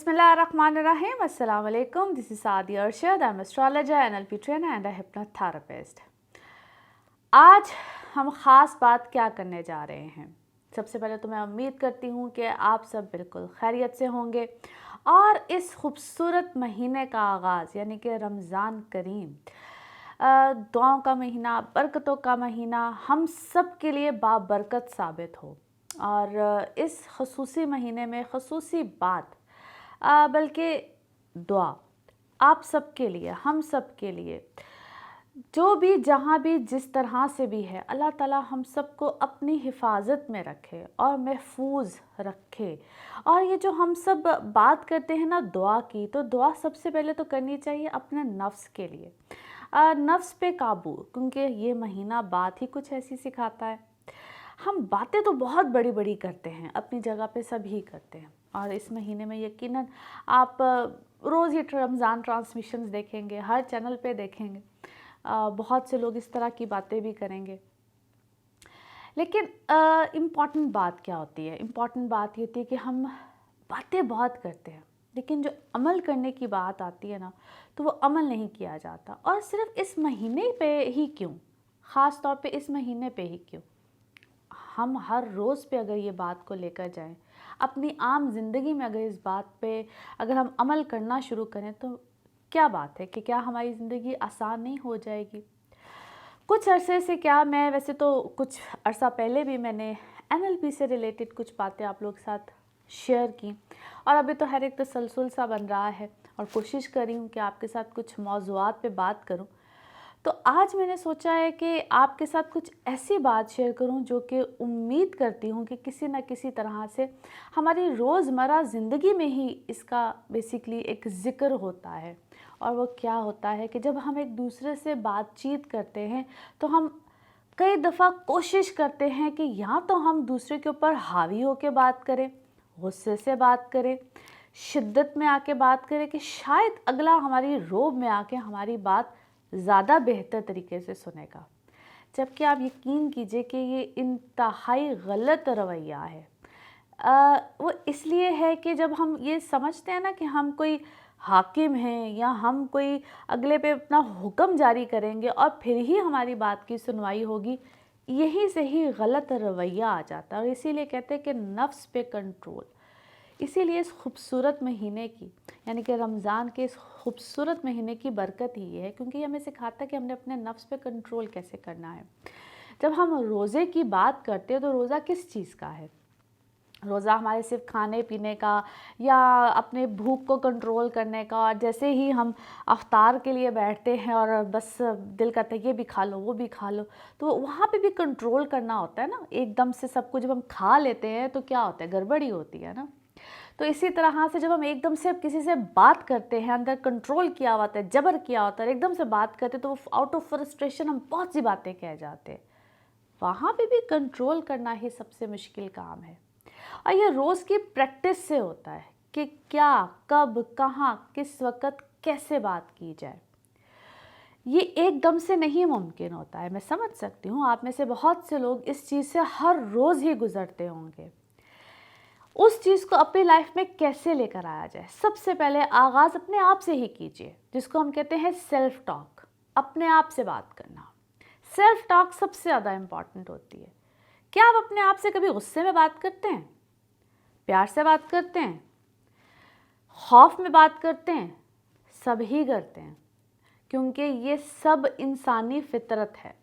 Bismillahirrahmanirrahim. Assalamu alaikum. This is Saadi Arshad. I'm astrologer, NLP trainer and a hypnotherapist. आज हम ख़ास बात क्या करने जा रहे हैं। सबसे पहले तो मैं उम्मीद करती हूँ कि आप सब बिल्कुल खैरियत से होंगे और इस खूबसूरत महीने का आगाज़ यानी कि रमज़ान करीम, दुआओं का महीना, बरकतों का महीना हम सब के लिए बाबरकत साबित हो। और इस ख़ुसूसी महीने में ख़ुसूसी बात बल्कि दुआ आप सब के लिए, हम सब के लिए, जो भी जहाँ भी जिस तरह से भी है, अल्लाह ताला हम सबको अपनी हिफाजत में रखे और महफूज रखे। और ये जो हम सब बात करते हैं ना दुआ की, तो दुआ सबसे पहले तो करनी चाहिए अपने नफ्स के लिए, नफ्स पे काबू, क्योंकि ये महीना बात ही कुछ ऐसी सिखाता है। हम बातें तो बहुत बड़ी बड़ी करते हैं, अपनी जगह पे सभी करते हैं, और इस महीने में यकीनन आप रोज़ ही रमज़ान ट्रांसमिशंस देखेंगे, हर चैनल पे देखेंगे, बहुत से लोग इस तरह की बातें भी करेंगे। लेकिन इम्पॉर्टेंट बात क्या होती है? इम्पॉर्टेंट बात ये होती है कि हम बातें बहुत करते हैं, लेकिन जो अमल करने की बात आती है ना, तो वो अमल नहीं किया जाता। और सिर्फ इस महीने पे ही क्यों, ख़ास तौर पे इस महीने पे ही क्यों, हम हर रोज़ पे अगर ये बात को लेकर जाएं, अपनी आम ज़िंदगी में अगर इस बात पे अगर हम अमल करना शुरू करें, तो क्या बात है कि क्या हमारी ज़िंदगी आसान नहीं हो जाएगी। कुछ अरसे से क्या, मैं वैसे तो कुछ अरसा पहले भी मैंने NLP से रिलेटेड कुछ बातें आप लोग के साथ शेयर की, और अभी तो हर एक तसलसल सा बन रहा है और कोशिश कर रही हूँ कि आपके साथ कुछ मौज़ूआत पे बात करूँ। तो आज मैंने सोचा है कि आपके साथ कुछ ऐसी बात शेयर करूं जो कि उम्मीद करती हूं कि किसी न किसी तरह से हमारी रोज़मर्रा ज़िंदगी में ही इसका बेसिकली एक ज़िक्र होता है। और वो क्या होता है कि जब हम एक दूसरे से बातचीत करते हैं तो हम कई दफ़ा कोशिश करते हैं कि या तो हम दूसरे के ऊपर हावी होकर बात करें, गुस्से से बात करें, शिद्दत में आके बात करें, कि शायद अगला हमारी रोब में आके हमारी बात ज़्यादा बेहतर तरीके से सुनेगा। जबकि आप यकीन कीजिए कि ये इंतहाई गलत रवैया है। वो इसलिए है कि जब हम ये समझते हैं ना कि हम कोई हाकिम हैं या हम कोई अगले पे अपना हुक्म जारी करेंगे और फिर ही हमारी बात की सुनवाई होगी, यहीं से ही गलत रवैया आ जाता है। और इसीलिए कहते हैं कि नफ्स पे कंट्रोल। इसीलिए इस खूबसूरत महीने की, यानी कि रमज़ान के इस खूबसूरत महीने की बरकत ही ये है, क्योंकि ये हमें सिखाता है कि हमने अपने नफ्स पे कंट्रोल कैसे करना है। जब हम रोज़े की बात करते हैं तो रोज़ा किस चीज़ का है? रोज़ा हमारे सिर्फ खाने पीने का या अपने भूख को कंट्रोल करने का, और जैसे ही हम अफ्तार के लिए बैठते हैं और बस दिल करता है ये भी खा लो वो भी खा लो, तो वहाँ पे भी कंट्रोल करना होता है ना। एकदम से सब कुछ जब हम खा लेते हैं तो क्या होता है, गड़बड़ी होती है ना। तो इसी तरह से जब हम एकदम से किसी से बात करते हैं, अंदर कंट्रोल किया होता है, जबर किया होता है, एकदम से बात करते तो आउट ऑफ फ्रस्ट्रेशन हम बहुत सी बातें कह जाते हैं। वहाँ पे भी कंट्रोल करना ही सबसे मुश्किल काम है। और ये रोज़ की प्रैक्टिस से होता है कि क्या, कब, कहाँ, किस वक़्त कैसे बात की जाए। ये एकदम से नहीं मुमकिन होता है। मैं समझ सकती हूँ आप में से बहुत से लोग इस चीज़ से हर रोज़ ही गुज़रते होंगे। उस चीज़ को अपनी लाइफ में कैसे लेकर आया जाए? सबसे पहले आगाज़ अपने आप से ही कीजिए, जिसको हम कहते हैं सेल्फ टॉक। अपने आप से बात करना, सेल्फ टॉक सबसे ज़्यादा इम्पॉर्टेंट होती है। क्या आप अपने आप से कभी गुस्से में बात करते हैं, प्यार से बात करते हैं, खौफ में बात करते हैं? सभी करते हैं, क्योंकि ये सब इंसानी फितरत है।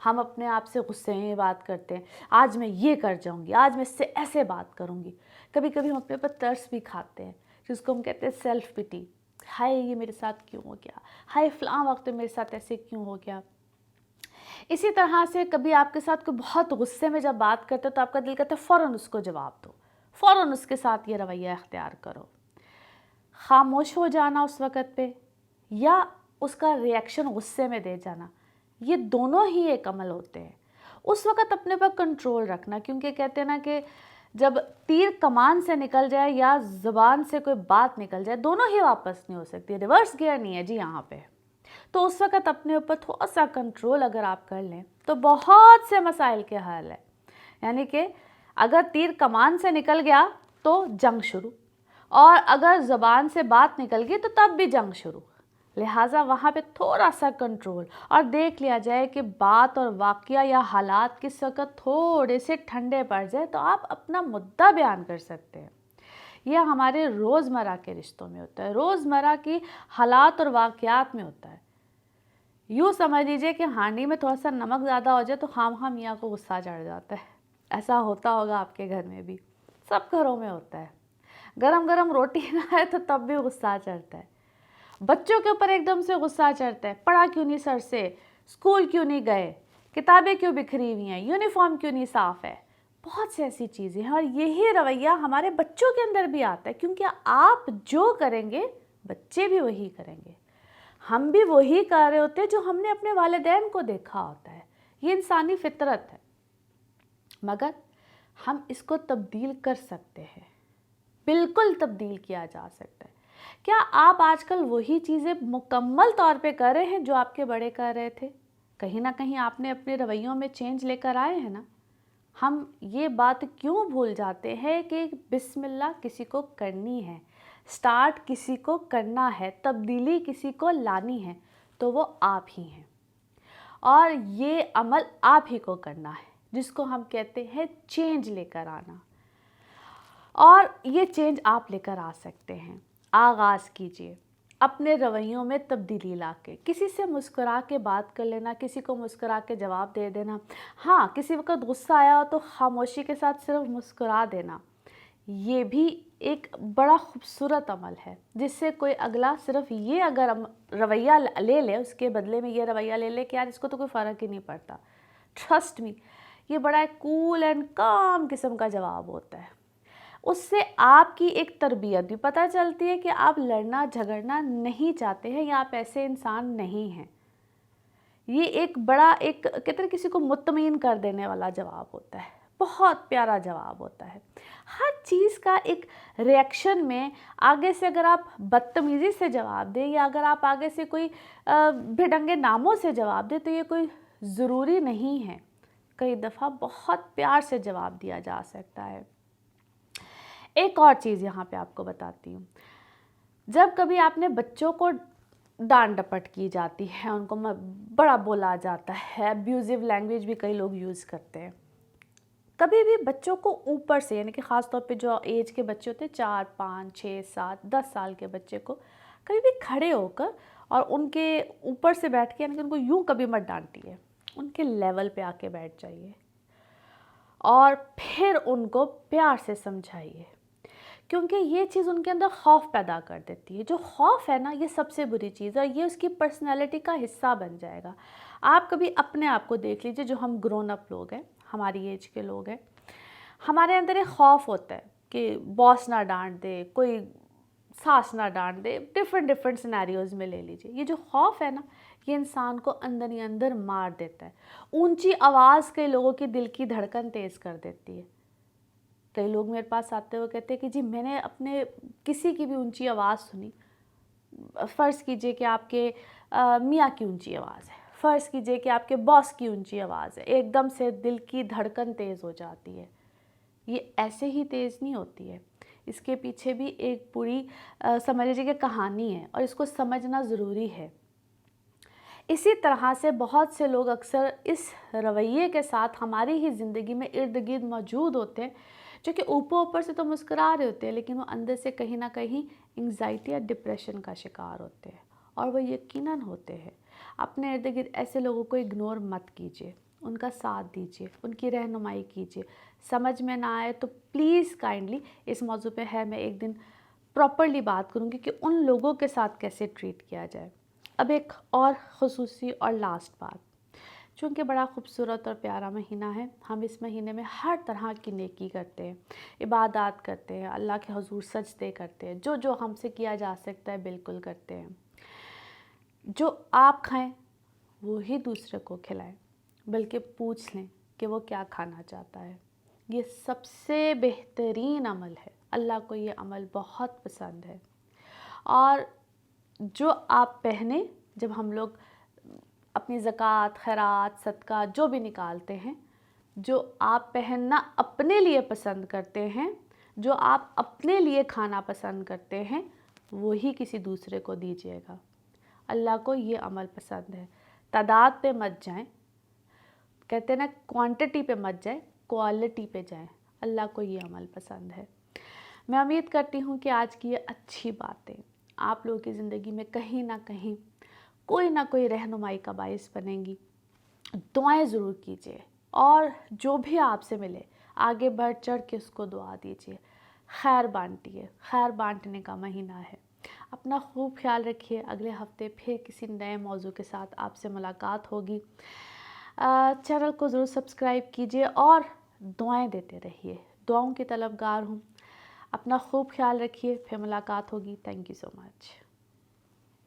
हम अपने आप से गुस्से में बात करते हैं, आज मैं ये कर जाऊंगी, आज मैं इससे ऐसे बात करूंगी। कभी कभी हम अपने पर तरस भी खाते हैं, जिसको हम कहते हैं सेल्फ पिटी। हाय ये मेरे साथ क्यों हो गया, हाय फलां वक्त मेरे साथ ऐसे क्यों हो गया। इसी तरह से कभी आपके साथ कोई बहुत गुस्से में जब बात करते तो आपका दिल करता है फ़ौरन उसको जवाब दो, फ़ौरन उसके साथ ये रवैया इख्तियार करो। खामोश हो जाना उस वक़्त पे, या उसका रिएक्शन गुस्से में दे जाना, ये दोनों ही एक अमल होते हैं। उस वक़्त अपने पर कंट्रोल रखना, क्योंकि कहते हैं ना कि जब तीर कमान से निकल जाए या ज़ुबान से कोई बात निकल जाए, दोनों ही वापस नहीं हो सकती, रिवर्स गियर नहीं है जी यहाँ पे। तो उस वक़्त अपने ऊपर थोड़ा सा कंट्रोल अगर आप कर लें तो बहुत से मसाइल के हल है। यानी कि अगर तीर कमान से निकल गया तो जंग शुरू, اور اگر زبان سے بات نکل گئی تو تب بھی جنگ شروع. لہٰذا وہاں پہ تھوڑا سا کنٹرول اور دیکھ لیا جائے کہ بات اور واقعہ یا حالات کس وقت تھوڑے سے ٹھنڈے پڑ جائے تو آپ اپنا مدعا بیان کر سکتے ہیں. یہ ہمارے روزمرہ کے رشتوں میں ہوتا ہے، روزمرہ کی حالات اور واقعات میں ہوتا ہے. یوں سمجھ لیجیے کہ ہانڈی میں تھوڑا سا نمک زیادہ ہو جائے تو خواہ میاں کو غصہ چڑھ جاتا ہے. ایسا ہوتا ہوگا آپ کے گھر میں بھی، سب گھروں میں ہوتا ہے. گرم گرم روٹی نہ ہے تو تب بھی غصہ چڑھتا ہے. بچوں کے اوپر ایک دم سے غصہ چڑھتا ہے، پڑھا کیوں نہیں سر سے، اسکول کیوں نہیں گئے، کتابیں کیوں بکھری ہوئی ہیں، یونیفارم کیوں نہیں صاف ہے. بہت سی ایسی چیزیں ہیں اور یہی رویہ ہمارے بچوں کے اندر بھی آتا ہے، کیونکہ آپ جو کریں گے بچے بھی وہی کریں گے. ہم بھی وہی کر رہے ہوتے ہیں جو ہم نے اپنے والدین کو دیکھا ہوتا ہے. یہ انسانی فطرت ہے، مگر ہم اس کو تبدیل کر سکتے ہیں، بالکل تبدیل کیا جا سکتا ہے. کیا آپ آج کل وہی چیزیں مکمل طور پہ کر رہے ہیں جو آپ کے بڑے کر رہے تھے؟ کہیں نہ کہیں آپ نے اپنے رویوں میں چینج لے کر آئے ہیں نا. ہم یہ بات کیوں بھول جاتے ہیں کہ بسم اللہ کسی کو کرنی ہے، سٹارٹ کسی کو کرنا ہے، تبدیلی کسی کو لانی ہے تو وہ آپ ہی ہیں. اور یہ عمل آپ ہی کو کرنا ہے جس کو ہم کہتے ہیں چینج لے کر آنا. اور یہ چینج آپ لے کر آ سکتے ہیں. آغاز کیجئے اپنے رویوں میں تبدیلی لا کے. کسی سے مسکرا کے بات کر لینا، کسی کو مسکرا کے جواب دے دینا. ہاں، کسی وقت غصہ آیا ہو تو خاموشی کے ساتھ صرف مسکرا دینا. یہ بھی ایک بڑا خوبصورت عمل ہے جس سے کوئی اگلا صرف یہ اگر رویہ لے لے، اس کے بدلے میں یہ رویہ لے لے کہ یار اس کو تو کوئی فرق ہی نہیں پڑتا. ٹرسٹ می، یہ بڑا ایک کول اینڈ کام قسم کا جواب ہوتا ہے. اس سے آپ کی ایک تربیت بھی پتہ چلتی ہے کہ آپ لڑنا جھگڑنا نہیں چاہتے ہیں یا آپ ایسے انسان نہیں ہیں. یہ ایک بڑا ایک کہتے ہیں کسی کو مطمئن کر دینے والا جواب ہوتا ہے، بہت پیارا جواب ہوتا ہے. ہر چیز کا ایک ریئیکشن میں آگے سے اگر آپ بدتمیزی سے جواب دیں یا اگر آپ آگے سے کوئی بھیڈنگے ناموں سے جواب دیں تو یہ کوئی ضروری نہیں ہے. کئی دفعہ بہت پیار سے جواب دیا جا سکتا ہے. ایک اور چیز یہاں پہ آپ کو بتاتی ہوں. جب کبھی آپ نے بچوں کو ڈانٹ ڈپٹ کی جاتی ہے، ان کو بڑا بولا جاتا ہے، ابیوزیو لینگویج بھی کئی لوگ یوز کرتے ہیں. کبھی بھی بچوں کو اوپر سے یعنی کہ خاص طور پہ جو ایج کے بچے ہوتے ہیں 4 5 6 7 10 سال کے بچے کو کبھی بھی کھڑے ہو کر اور ان کے اوپر سے بیٹھ کے یعنی کہ ان کو یوں کبھی مت ڈانٹیے. ان کے لیول پہ آ کے بیٹھ جائیے اور پھر ان کو پیار سے سمجھائیے، کیونکہ یہ چیز ان کے اندر خوف پیدا کر دیتی ہے. جو خوف ہے نا، یہ سب سے بری چیز ہے اور یہ اس کی پرسنالٹی کا حصہ بن جائے گا. آپ کبھی اپنے آپ کو دیکھ لیجئے، جو ہم گرون اپ لوگ ہیں، ہماری ایج کے لوگ ہیں، ہمارے اندر ایک خوف ہوتا ہے کہ باس نہ ڈانٹ دے، کوئی ساس نہ ڈانٹ دے. ڈفرینٹ سینیریوز میں لے لیجئے. یہ جو خوف ہے نا، یہ انسان کو اندر ہی اندر مار دیتا ہے. اونچی آواز کئی لوگوں کی دل کی دھڑکن تیز کر دیتی ہے. کئی لوگ میرے پاس آتے ہوئے کہتے ہیں کہ جی میں نے اپنے کسی کی بھی اونچی آواز سنی. فرض کیجئے کہ آپ کے میاں کی اونچی آواز ہے، فرض کیجئے کہ آپ کے باس کی اونچی آواز ہے، ایک دم سے دل کی دھڑکن تیز ہو جاتی ہے. یہ ایسے ہی تیز نہیں ہوتی ہے، اس کے پیچھے بھی ایک پوری سمجھ لیجیے کہ کہانی ہے اور اس کو سمجھنا ضروری ہے. اسی طرح سے بہت سے لوگ اکثر اس رویے کے ساتھ ہماری ہی زندگی میں ارد گرد موجود ہوتے ہیں، جو کہ اوپر سے تو مسکرا رہے ہوتے ہیں لیکن وہ اندر سے کہیں نہ کہیں انگزائٹی یا ڈپریشن کا شکار ہوتے ہیں، اور وہ یقیناً ہوتے ہیں. اپنے ارد گرد ایسے لوگوں کو اگنور مت کیجیے، ان کا ساتھ دیجیے، ان کی رہنمائی کیجیے. سمجھ میں نہ آئے تو پلیز کائنڈلی اس موضوع پہ میں ایک دن پراپرلی بات کروں گی کہ ان لوگوں کے ساتھ کیسے ٹریٹ کیا جائے. اب ایک اور خصوصی اور لاسٹ بات، چونکہ بڑا خوبصورت اور پیارا مہینہ ہے، ہم اس مہینے میں ہر طرح کی نیکی کرتے ہیں، عبادات کرتے ہیں، اللہ کے حضور سجدے کرتے ہیں، جو ہم سے کیا جا سکتا ہے بالکل کرتے ہیں. جو آپ کھائیں وہی دوسرے کو کھلائیں، بلکہ پوچھ لیں کہ وہ کیا کھانا چاہتا ہے. یہ سب سے بہترین عمل ہے. اللہ کو یہ عمل بہت پسند ہے. اور جو آپ پہنیں، جب ہم لوگ اپنی زکوٰۃ، خیرات، صدقہ جو بھی نکالتے ہیں، جو آپ پہننا اپنے لیے پسند کرتے ہیں जो आप अपने लिए खाना पसंद करते हैं वही किसी दूसरे को दीजिएगा। अल्लाह को ये अमल पसंद है। तादाद पे मत जाएं, कहते हैं ना क्वांटिटी पे मत जाएं, क्वालिटी पे जाएं। अल्लाह को ये अमल पसंद है। मैं उम्मीद करती हूँ कि आज की ये अच्छी बातें आप लोगों की ज़िंदगी में कहीं ना कहीं कोई ना कोई रहनुमाई का बाइस बनेंगी। दुआएं ज़रूर कीजिए और जो भी आपसे मिले आगे बढ़ चढ़ के उसको दुआ दीजिए। खैर बांटिए, खैर बांटने का महीना है। अपना खूब ख्याल रखिए। अगले हफ्ते फिर किसी नए मौजू के साथ आपसे मुलाकात होगी। चैनल को ज़रूर सब्सक्राइब कीजिए और दुआएं देते रहिए। दुआओं की तलबगार हूँ। अपना खूब ख्याल रखिए। फिर मुलाकात होगी। Thank you so much.